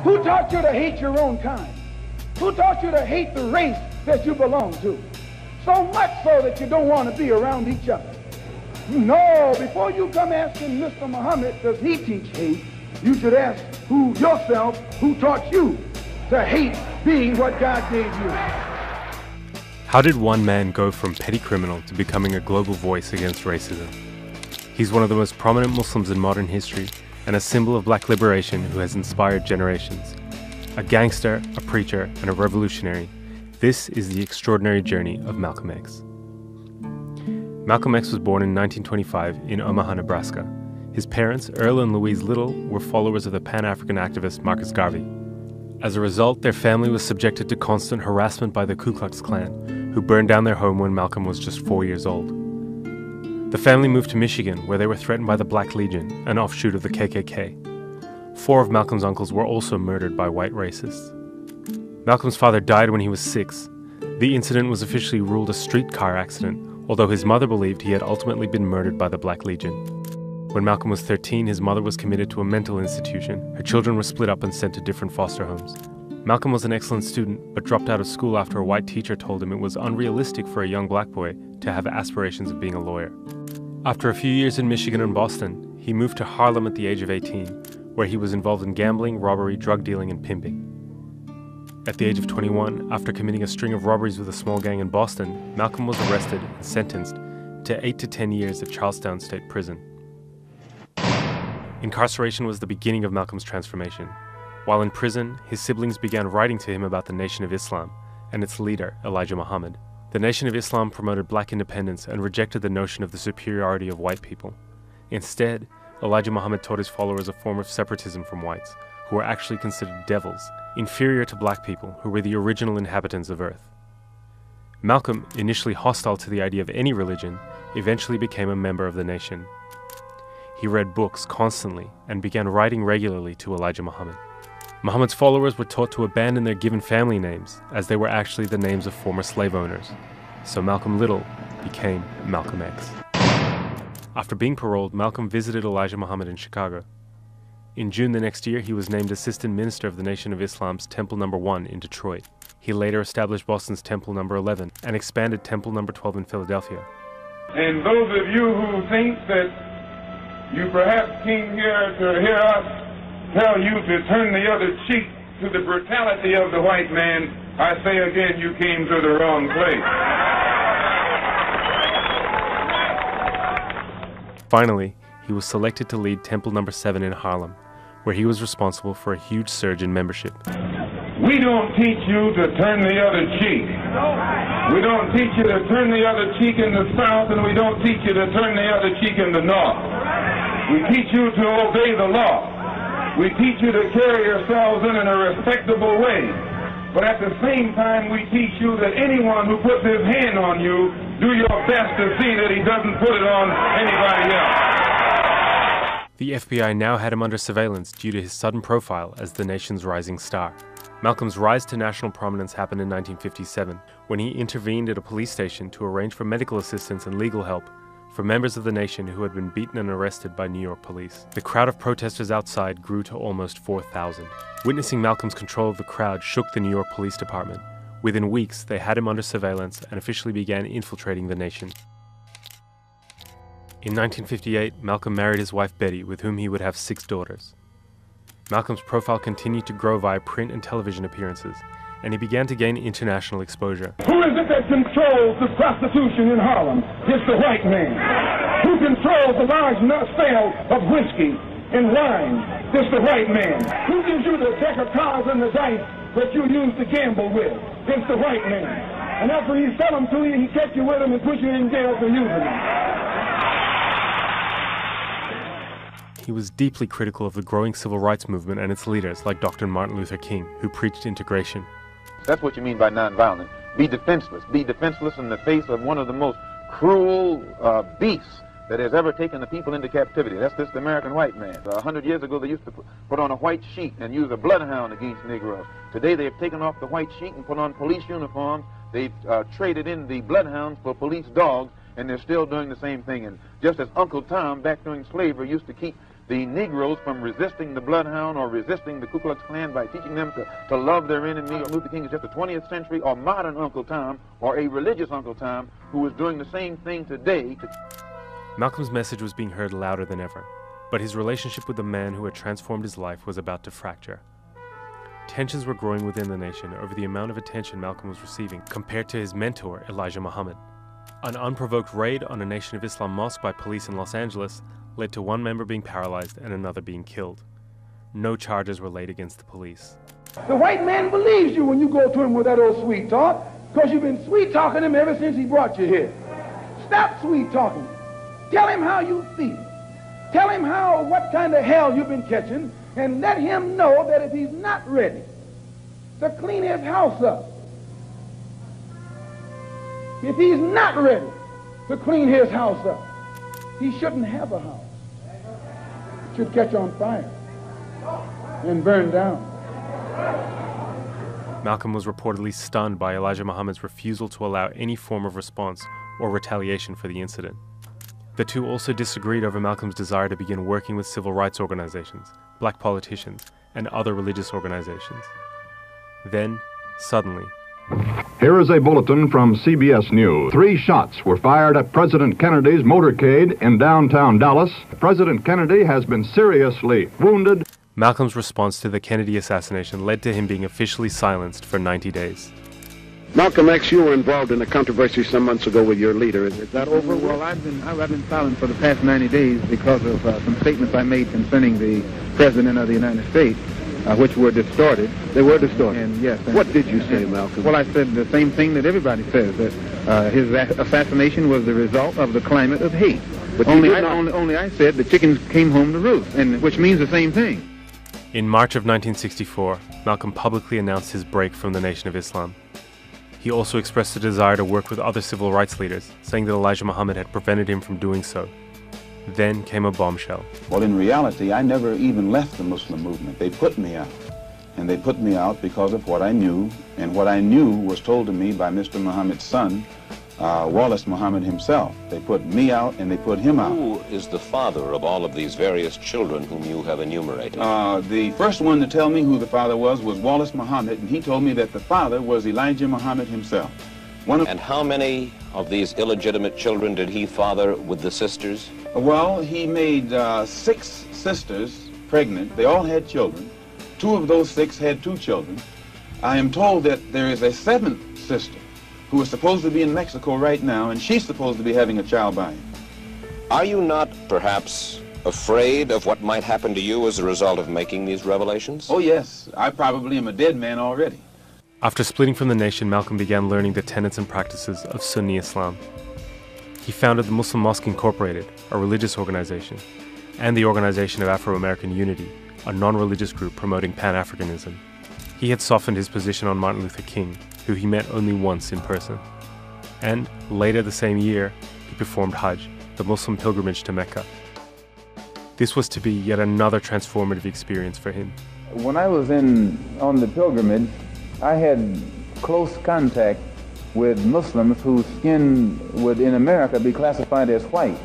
Who taught you to hate your own kind? Who taught you to hate the race that you belong to? So much so that you don't want to be around each other. No, before you come asking Mr. Muhammad, does he teach hate, you should ask yourself who taught you to hate being what God gave you. How did one man go from petty criminal to becoming a global voice against racism? He's one of the most prominent Muslims in modern history and a symbol of black liberation who has inspired generations. A gangster, a preacher, and a revolutionary, this is the extraordinary journey of Malcolm X. Malcolm X was born in 1925 in Omaha, Nebraska. His parents, Earl and Louise Little, were followers of the Pan-African activist Marcus Garvey. As a result, their family was subjected to constant harassment by the Ku Klux Klan, who burned down their home when Malcolm was just 4 years old. The family moved to Michigan, where they were threatened by the Black Legion, an offshoot of the KKK. 4 of Malcolm's uncles were also murdered by white racists. Malcolm's father died when he was 6. The incident was officially ruled a streetcar accident, although his mother believed he had ultimately been murdered by the Black Legion. When Malcolm was 13, his mother was committed to a mental institution. Her children were split up and sent to different foster homes. Malcolm was an excellent student, but dropped out of school after a white teacher told him it was unrealistic for a young black boy to have aspirations of being a lawyer. After a few years in Michigan and Boston, he moved to Harlem at the age of 18, where he was involved in gambling, robbery, drug dealing, and pimping. At the age of 21, after committing a string of robberies with a small gang in Boston, Malcolm was arrested and sentenced to 8 to 10 years at Charlestown State Prison. Incarceration was the beginning of Malcolm's transformation. While in prison, his siblings began writing to him about the Nation of Islam and its leader, Elijah Muhammad. The Nation of Islam promoted black independence and rejected the notion of the superiority of white people. Instead, Elijah Muhammad taught his followers a form of separatism from whites, who were actually considered devils, inferior to black people who were the original inhabitants of Earth. Malcolm, initially hostile to the idea of any religion, eventually became a member of the nation. He read books constantly and began writing regularly to Elijah Muhammad. Muhammad's followers were taught to abandon their given family names, as they were actually the names of former slave owners. So Malcolm Little became Malcolm X. After being paroled, Malcolm visited Elijah Muhammad in Chicago. In June the next year, he was named Assistant Minister of the Nation of Islam's Temple No. 1 in Detroit. He later established Boston's Temple No. 11 and expanded Temple No. 12 in Philadelphia. And those of you who think that you perhaps came here to hear us tell you to turn the other cheek to the brutality of the white man, I say again, you came to the wrong place. Finally, he was selected to lead Temple No. 7 in Harlem, where he was responsible for a huge surge in membership. We don't teach you to turn the other cheek. We don't teach you to turn the other cheek in the South, and we don't teach you to turn the other cheek in the North. We teach you to obey the law. We teach you to carry yourselves in a respectable way. But at the same time, we teach you that anyone who puts his hand on you, do your best to see that he doesn't put it on anybody else. The FBI now had him under surveillance due to his sudden profile as the nation's rising star. Malcolm's rise to national prominence happened in 1957, when he intervened at a police station to arrange for medical assistance and legal help for members of the nation who had been beaten and arrested by New York police. The crowd of protesters outside grew to almost 4,000. Witnessing Malcolm's control of the crowd shook the New York Police Department. Within weeks, they had him under surveillance and officially began infiltrating the nation. In 1958, Malcolm married his wife Betty, with whom he would have 6 daughters. Malcolm's profile continued to grow via print and television appearances, and he began to gain international exposure. Who is it that controls the prostitution in Harlem? It's the white man. Who controls the large sale of whiskey and wine? It's the white man. Who gives you the deck of cards and the dice that you use to gamble with? It's the white man. And after he sell them to you, he catch you with them and put you in jail for using them. He was deeply critical of the growing civil rights movement and its leaders, like Dr. Martin Luther King, who preached integration. That's what you mean by nonviolent. Be defenseless. Be defenseless in the face of one of the most cruel beasts that has ever taken the people into captivity. That's just the American white man. 100 years ago, they used to put on a white sheet and use a bloodhound against Negroes. Today, they've taken off the white sheet and put on police uniforms. They've traded in the bloodhounds for police dogs, and they're still doing the same thing. And just as Uncle Tom, back during slavery, used to keep the Negroes from resisting the Bloodhound or resisting the Ku Klux Klan by teaching them to love their enemy. Luther King is just a 20th century or modern Uncle Tom or a religious Uncle Tom who is doing the same thing today. Malcolm's message was being heard louder than ever, but his relationship with the man who had transformed his life was about to fracture. Tensions were growing within the nation over the amount of attention Malcolm was receiving compared to his mentor, Elijah Muhammad. An unprovoked raid on a Nation of Islam mosque by police in Los Angeles led to one member being paralyzed and another being killed. No charges were laid against the police. The white man believes you when you go to him with that old sweet talk, because you've been sweet talking him ever since he brought you here. Stop sweet talking. Tell him how you feel. Tell him what kind of hell you've been catching, and let him know that if he's not ready to clean his house up, if he's not ready to clean his house up, he shouldn't have a house. It should catch on fire and burn down. Malcolm was reportedly stunned by Elijah Muhammad's refusal to allow any form of response or retaliation for the incident. The two also disagreed over Malcolm's desire to begin working with civil rights organizations, black politicians, and other religious organizations. Then, suddenly... Here is a bulletin from CBS News. 3 shots were fired at President Kennedy's motorcade in downtown Dallas. President Kennedy has been seriously wounded. Malcolm's response to the Kennedy assassination led to him being officially silenced for 90 days. Malcolm X, you were involved in a controversy some months ago with your leader. Is that over? Well, I've been silent for the past 90 days because of some statements I made concerning the President of the United States, which were distorted. They were distorted? And yes. And, what did you say, Malcolm? Well, I said the same thing that everybody says, that his assassination was the result of the climate of hate. But only I said the chickens came home to roost, and which means the same thing. In March of 1964, Malcolm publicly announced his break from the Nation of Islam. He also expressed a desire to work with other civil rights leaders, saying that Elijah Muhammad had prevented him from doing so. Then came a bombshell. Well, in reality, I never even left the Muslim movement. They put me out. And they put me out because of what I knew, and what I knew was told to me by Mr. Muhammad's son, Wallace Muhammad himself. They put me out and they put him out. Who is the father of all of these various children whom you have enumerated? The first one to tell me who the father was Wallace Muhammad, and he told me that the father was Elijah Muhammad himself. And how many of these illegitimate children did he father with the sisters? Well, he made 6 sisters pregnant. They all had children. 2 of those 6 had 2 children. I am told that there is a 7th sister who is supposed to be in Mexico right now, and she's supposed to be having a child by him. Are you not, perhaps, afraid of what might happen to you as a result of making these revelations? Oh, yes. I probably am a dead man already. After splitting from the nation, Malcolm began learning the tenets and practices of Sunni Islam. He founded the Muslim Mosque Incorporated, a religious organization, and the Organization of Afro-American Unity, a non-religious group promoting Pan-Africanism. He had softened his position on Martin Luther King, who he met only once in person. And later the same year, he performed Hajj, the Muslim pilgrimage to Mecca. This was to be yet another transformative experience for him. When I was on the pilgrimage, I had close contact with Muslims whose skin would in America be classified as white,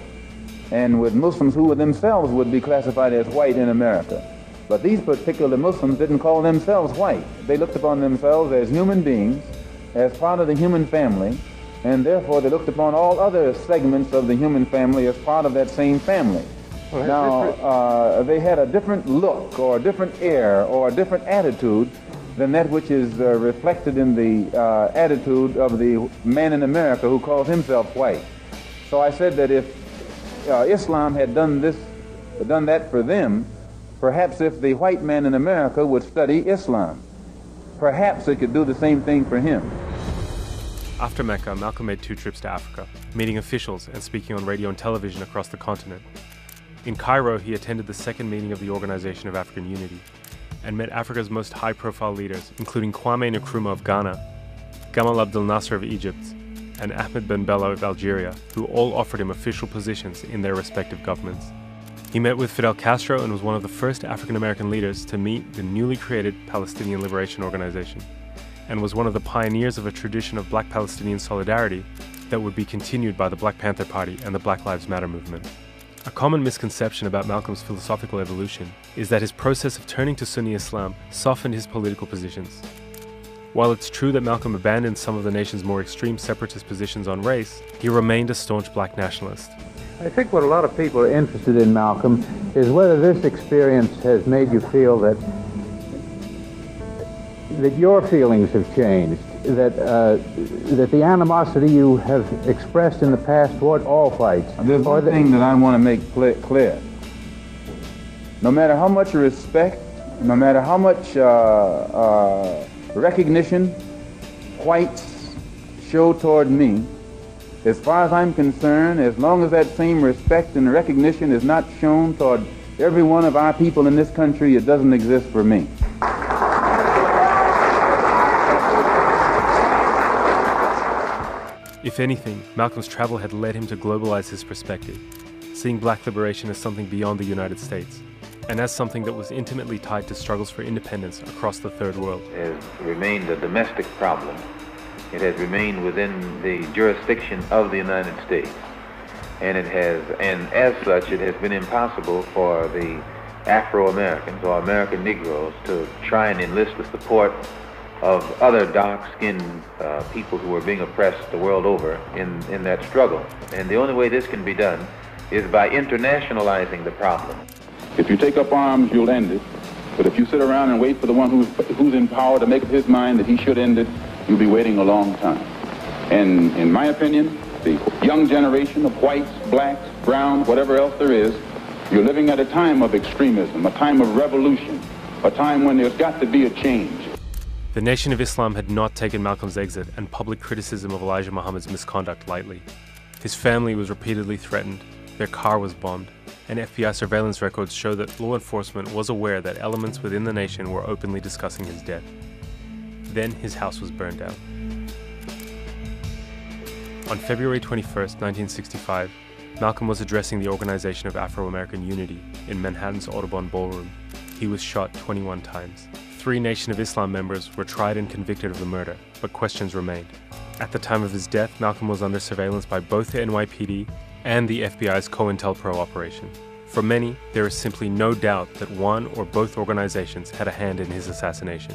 and with Muslims who themselves would be classified as white in America. But these particular Muslims didn't call themselves white. They looked upon themselves as human beings, as part of the human family, and therefore they looked upon all other segments of the human family as part of that same family. Well, now, they had a different look, or a different air, or a different attitude than that which is reflected in the attitude of the man in America who calls himself white. So I said that if Islam had done that for them, perhaps if the white man in America would study Islam, perhaps it could do the same thing for him. After Mecca, Malcolm made 2 trips to Africa, meeting officials and speaking on radio and television across the continent. In Cairo, he attended the 2nd meeting of the Organization of African Unity and met Africa's most high-profile leaders, including Kwame Nkrumah of Ghana, Gamal Abdel Nasser of Egypt, and Ahmed Ben Bella of Algeria, who all offered him official positions in their respective governments. He met with Fidel Castro and was one of the first African-American leaders to meet the newly created Palestinian Liberation Organization, and was one of the pioneers of a tradition of Black Palestinian solidarity that would be continued by the Black Panther Party and the Black Lives Matter movement. A common misconception about Malcolm's philosophical evolution is that his process of turning to Sunni Islam softened his political positions. While it's true that Malcolm abandoned some of the nation's more extreme separatist positions on race, he remained a staunch black nationalist. I think what a lot of people are interested in, Malcolm, is whether this experience has made you feel that your feelings have changed, that the animosity you have expressed in the past toward all whites. There's one thing that I want to make clear. No matter how much respect, no matter how much recognition whites show toward me, as far as I'm concerned, as long as that same respect and recognition is not shown toward every one of our people in this country, it doesn't exist for me. If anything, Malcolm's travel had led him to globalize his perspective, seeing black liberation as something beyond the United States, and as something that was intimately tied to struggles for independence across the Third World. It has remained a domestic problem. It has remained within the jurisdiction of the United States. And as such, it has been impossible for the Afro-Americans or American Negroes to try and enlist the support of other dark-skinned people who are being oppressed the world over in that struggle. And the only way this can be done is by internationalizing the problem. If you take up arms, you'll end it. But if you sit around and wait for the one who's in power to make up his mind that he should end it, you'll be waiting a long time. And in my opinion, the young generation of whites, blacks, browns, whatever else there is, you're living at a time of extremism, a time of revolution, a time when there's got to be a change. The Nation of Islam had not taken Malcolm's exit and public criticism of Elijah Muhammad's misconduct lightly. His family was repeatedly threatened, their car was bombed, and FBI surveillance records show that law enforcement was aware that elements within the nation were openly discussing his death. Then his house was burned down. On February 21st, 1965, Malcolm was addressing the Organization of Afro-American Unity in Manhattan's Audubon Ballroom. He was shot 21 times. 3 Nation of Islam members were tried and convicted of the murder, but questions remained. At the time of his death, Malcolm was under surveillance by both the NYPD and the FBI's COINTELPRO operation. For many, there is simply no doubt that one or both organizations had a hand in his assassination.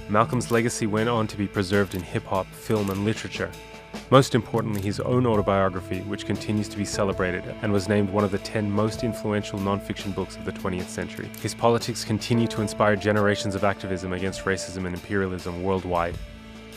Malcolm's legacy went on to be preserved in hip-hop, film, and literature. Most importantly, his own autobiography, which continues to be celebrated and was named one of the 10 most influential non-fiction books of the 20th century. His politics continue to inspire generations of activism against racism and imperialism worldwide.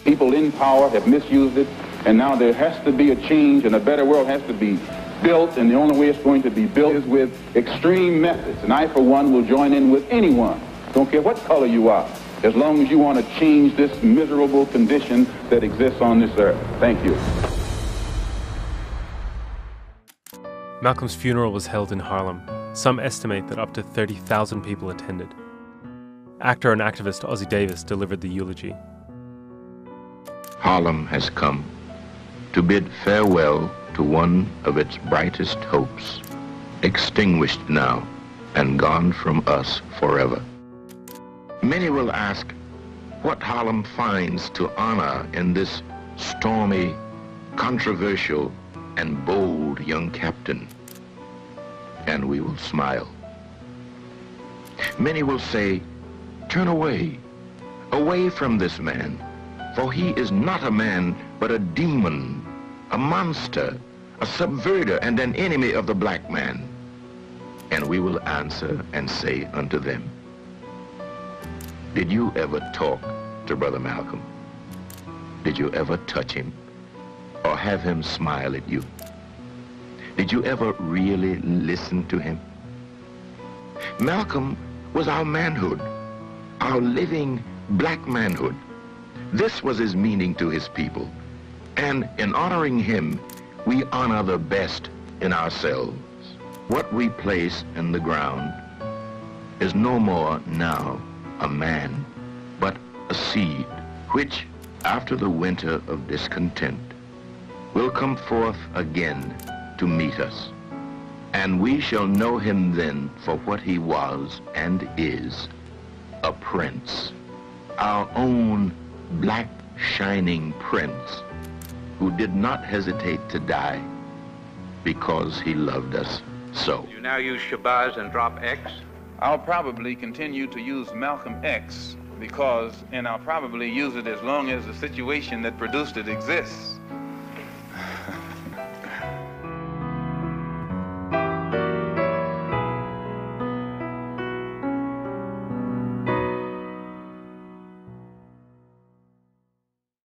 People in power have misused it, and now there has to be a change, and a better world has to be built, and the only way it's going to be built is with extreme methods. And I, for one, will join in with anyone, don't care what color you are, as long as you want to change this miserable condition that exists on this earth. Thank you. Malcolm's funeral was held in Harlem. Some estimate that up to 30,000 people attended. Actor and activist Ossie Davis delivered the eulogy. Harlem has come to bid farewell to one of its brightest hopes, extinguished now and gone from us forever. Many will ask what Harlem finds to honor in this stormy, controversial, and bold young captain. And we will smile. Many will say, turn away, away from this man, for he is not a man, but a demon, a monster, a subverter, and an enemy of the black man. And we will answer and say unto them, did you ever talk to Brother Malcolm? Did you ever touch him or have him smile at you? Did you ever really listen to him? Malcolm was our manhood, our living black manhood. This was his meaning to his people. And in honoring him, we honor the best in ourselves. What we place in the ground is no more now a man, but a seed, which, after the winter of discontent, will come forth again to meet us. And we shall know him then for what he was and is, a prince, our own black shining prince, who did not hesitate to die because he loved us so. You now use Shabazz and drop X? I'll probably continue to use Malcolm X and I'll probably use it as long as the situation that produced it exists.